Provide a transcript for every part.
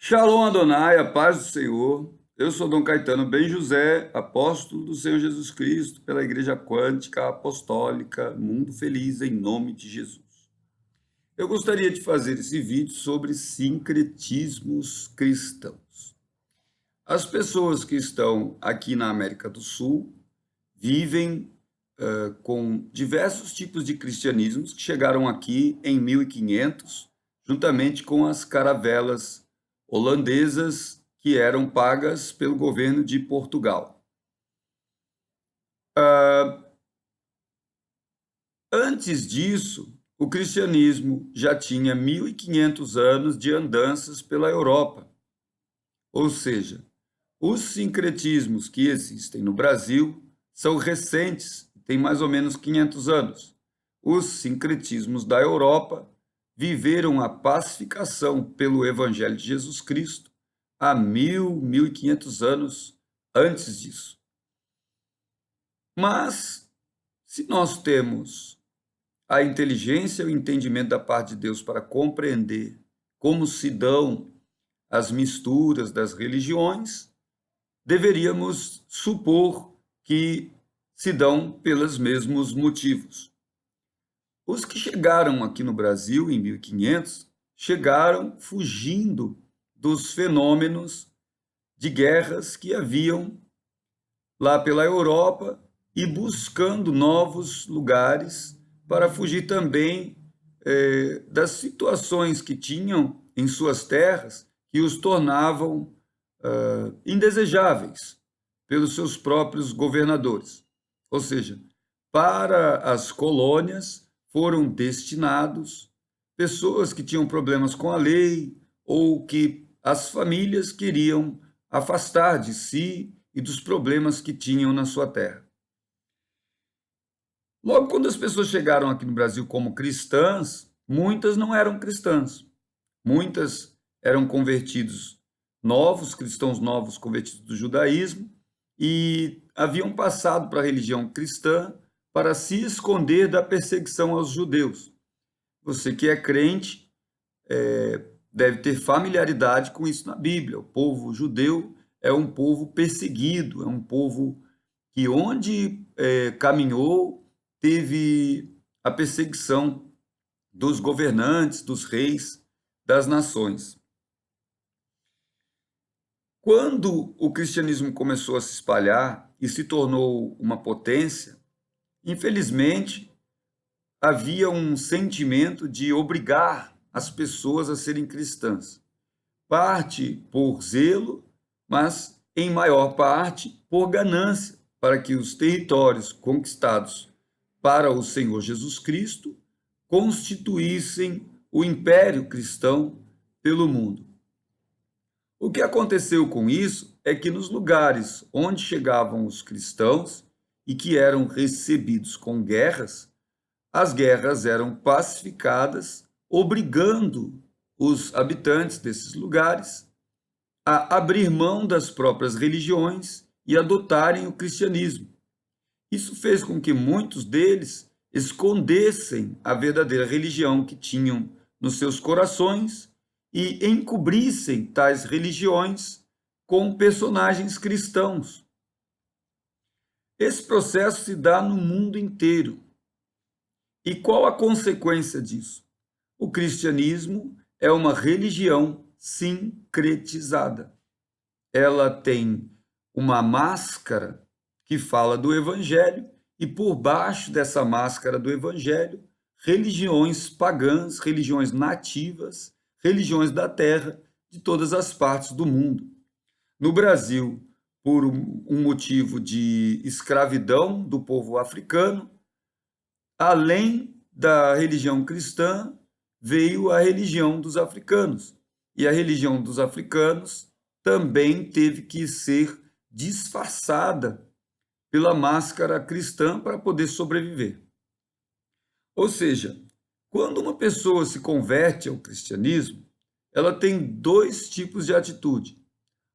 Shalom Adonai, a paz do Senhor. Eu sou Dom Caetano Ben José, apóstolo do Senhor Jesus Cristo, pela Igreja Quântica Apostólica Mundo Feliz, em nome de Jesus. Eu gostaria de fazer esse vídeo sobre sincretismos cristãos. As pessoas que estão aqui na América do Sul vivem com diversos tipos de cristianismos que chegaram aqui em 1500, juntamente com as caravelas holandesas que eram pagas pelo governo de Portugal. Antes disso, o cristianismo já tinha 1500 anos de andanças pela Europa, ou seja, os sincretismos que existem no Brasil são recentes, têm mais ou menos 500 anos. Os sincretismos da Europa viveram a pacificação pelo Evangelho de Jesus Cristo há 1500 anos antes disso. Mas, se nós temos a inteligência e o entendimento da parte de Deus para compreender como se dão as misturas das religiões, deveríamos supor que se dão pelos mesmos motivos. Os que chegaram aqui no Brasil em 1500 chegaram fugindo dos fenômenos de guerras que haviam lá pela Europa e buscando novos lugares para fugir também das situações que tinham em suas terras que os tornavam indesejáveis pelos seus próprios governadores. Ou seja, para as colônias foram destinados pessoas que tinham problemas com a lei ou que as famílias queriam afastar de si e dos problemas que tinham na sua terra. Logo, quando as pessoas chegaram aqui no Brasil como cristãs, muitas não eram cristãs. Muitas eram convertidos novos, cristãos novos convertidos do judaísmo, e haviam passado para a religião cristã para se esconder da perseguição aos judeus. Você que é crente deve ter familiaridade com isso na Bíblia. O povo judeu é um povo perseguido, é um povo que onde caminhou teve a perseguição dos governantes, dos reis, das nações. Quando o cristianismo começou a se espalhar e se tornou uma potência, infelizmente, havia um sentimento de obrigar as pessoas a serem cristãs. Parte por zelo, mas em maior parte por ganância, para que os territórios conquistados para o Senhor Jesus Cristo constituíssem o império cristão pelo mundo. O que aconteceu com isso é que nos lugares onde chegavam os cristãos e que eram recebidos com guerras, as guerras eram pacificadas, obrigando os habitantes desses lugares a abrir mão das próprias religiões e adotarem o cristianismo. Isso fez com que muitos deles escondessem a verdadeira religião que tinham nos seus corações e encobrissem tais religiões com personagens cristãos. Esse processo se dá no mundo inteiro. E qual a consequência disso? O cristianismo é uma religião sincretizada. Ela tem uma máscara que fala do evangelho e por baixo dessa máscara do evangelho, religiões pagãs, religiões nativas, religiões da terra de todas as partes do mundo. No Brasil, por um motivo de escravidão do povo africano, além da religião cristã, veio a religião dos africanos. E a religião dos africanos também teve que ser disfarçada pela máscara cristã para poder sobreviver. Ou seja, quando uma pessoa se converte ao cristianismo, ela tem dois tipos de atitude.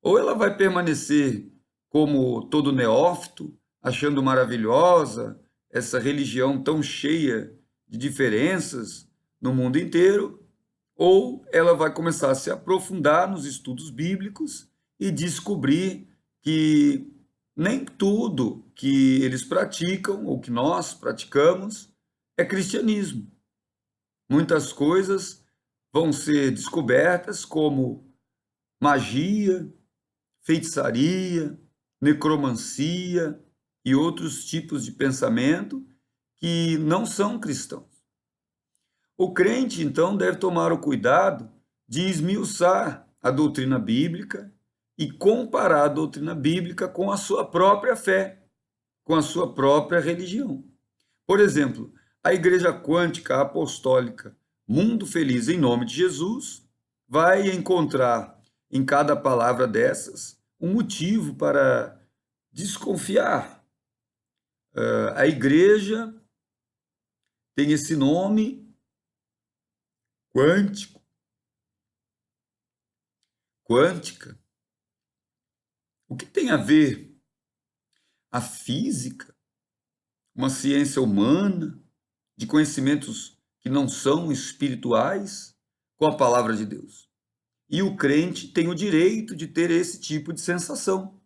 Ou ela vai permanecer como todo neófito, achando maravilhosa essa religião tão cheia de diferenças no mundo inteiro, ou ela vai começar a se aprofundar nos estudos bíblicos e descobrir que nem tudo que eles praticam ou que nós praticamos é cristianismo. Muitas coisas vão ser descobertas como magia, feitiçaria, necromancia e outros tipos de pensamento que não são cristãos. O crente, então, deve tomar o cuidado de esmiuçar a doutrina bíblica e comparar a doutrina bíblica com a sua própria fé, com a sua própria religião. Por exemplo, a Igreja Quântica Apostólica Mundo Feliz em Nome de Jesus vai encontrar em cada palavra dessas um motivo para desconfiar. A igreja tem esse nome quântico, quântica. O que tem a ver a física, uma ciência humana, de conhecimentos que não são espirituais, com a palavra de Deus? E o crente tem o direito de ter esse tipo de sensação,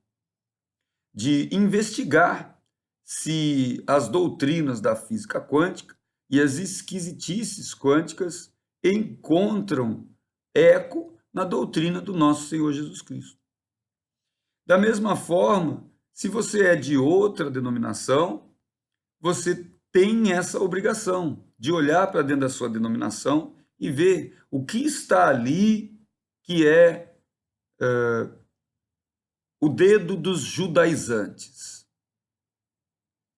de investigar se as doutrinas da física quântica e as esquisitices quânticas encontram eco na doutrina do nosso Senhor Jesus Cristo. Da mesma forma, se você é de outra denominação, você tem essa obrigação de olhar para dentro da sua denominação e ver o que está ali que é o dedo dos judaizantes.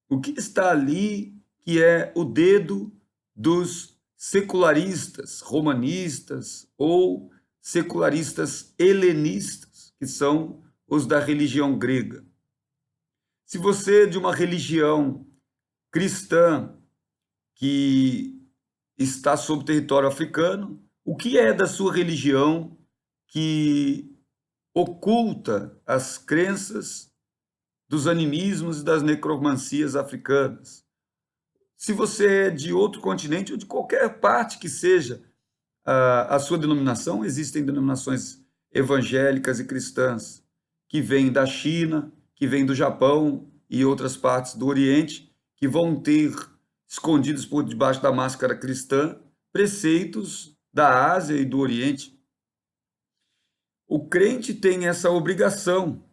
O que está ali que é o dedo dos secularistas, romanistas ou secularistas helenistas, que são os da religião grega. Se você é de uma religião cristã que está sob território africano, o que é da sua religião que oculta as crenças dos animismos e das necromancias africanas? Se você é de outro continente ou de qualquer parte que seja a sua denominação, existem denominações evangélicas e cristãs que vêm da China, que vêm do Japão e outras partes do Oriente, que vão ter escondidos por debaixo da máscara cristã preceitos da Ásia e do Oriente. O crente tem essa obrigação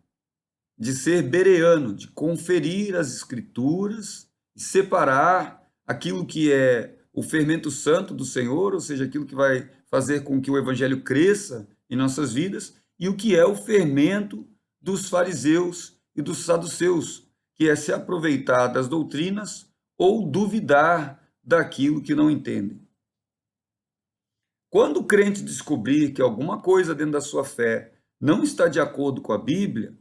de ser bereano, de conferir as escrituras e separar aquilo que é o fermento santo do Senhor, ou seja, aquilo que vai fazer com que o evangelho cresça em nossas vidas, e o que é o fermento dos fariseus e dos saduceus, que é se aproveitar das doutrinas ou duvidar daquilo que não entendem. Quando o crente descobrir que alguma coisa dentro da sua fé não está de acordo com a Bíblia,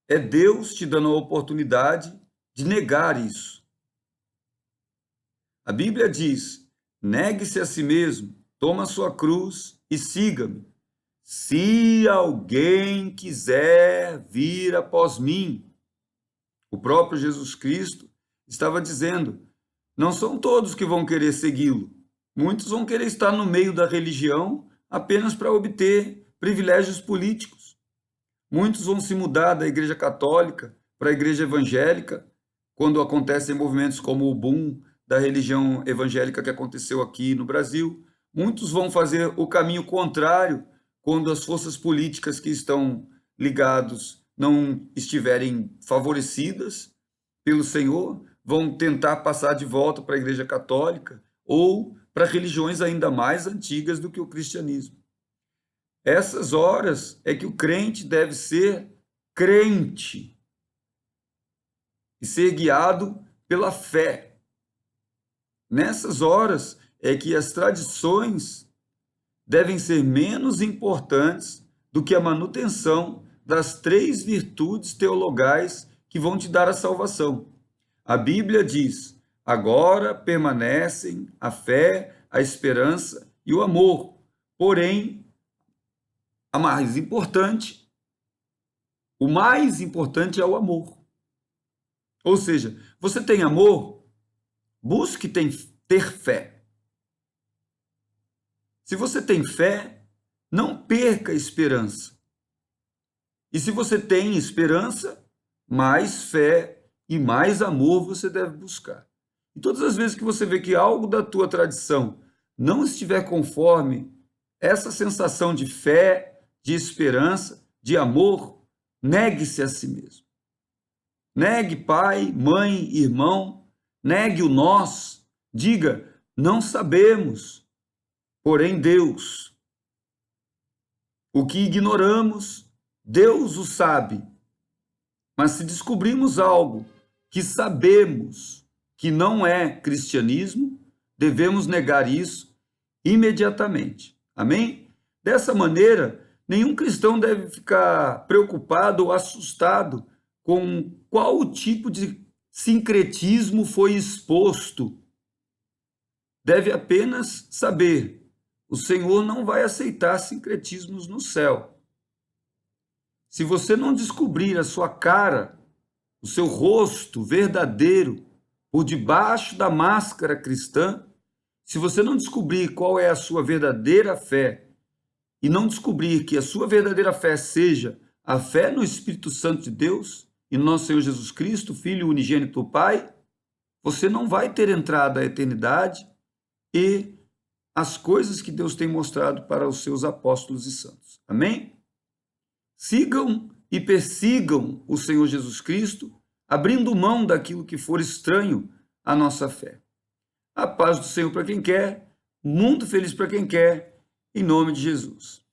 é Deus te dando a oportunidade de negar isso. A Bíblia diz: negue-se a si mesmo, toma a sua cruz e siga-me. Se alguém quiser vir após mim. O próprio Jesus Cristo estava dizendo: não são todos que vão querer segui-lo. Muitos vão querer estar no meio da religião apenas para obter privilégios políticos. Muitos vão se mudar da Igreja Católica para a Igreja Evangélica, quando acontecem movimentos como o boom da religião evangélica que aconteceu aqui no Brasil. Muitos vão fazer o caminho contrário quando as forças políticas que estão ligados não estiverem favorecidas pelo Senhor, vão tentar passar de volta para a Igreja Católica ou para religiões ainda mais antigas do que o cristianismo. Essas horas é que o crente deve ser crente e ser guiado pela fé. Nessas horas é que as tradições devem ser menos importantes do que a manutenção das 3 virtudes teologais que vão te dar a salvação. A Bíblia diz: agora permanecem a fé, a esperança e o amor. Porém, o mais importante é o amor. Ou seja, você tem amor, busque ter fé. Se você tem fé, não perca a esperança. E se você tem esperança, mais fé e mais amor você deve buscar. E todas as vezes que você vê que algo da tua tradição não estiver conforme essa sensação de fé, de esperança, de amor, negue-se a si mesmo. Negue pai, mãe, irmão, negue o nós, diga, não sabemos, porém Deus. O que ignoramos, Deus o sabe. Mas se descobrimos algo que sabemos que não é cristianismo, devemos negar isso imediatamente. Amém? Dessa maneira, nenhum cristão deve ficar preocupado ou assustado com qual tipo de sincretismo foi exposto. Deve apenas saber, o Senhor não vai aceitar sincretismos no céu. Se você não descobrir a sua cara, o seu rosto verdadeiro por debaixo da máscara cristã, se você não descobrir qual é a sua verdadeira fé e não descobrir que a sua verdadeira fé seja a fé no Espírito Santo de Deus e no nosso Senhor Jesus Cristo, Filho unigênito do Pai, você não vai ter entrada à eternidade e as coisas que Deus tem mostrado para os seus apóstolos e santos. Amém? Sigam e persigam o Senhor Jesus Cristo, abrindo mão daquilo que for estranho à nossa fé. A paz do Senhor para quem quer, mundo feliz para quem quer, em nome de Jesus.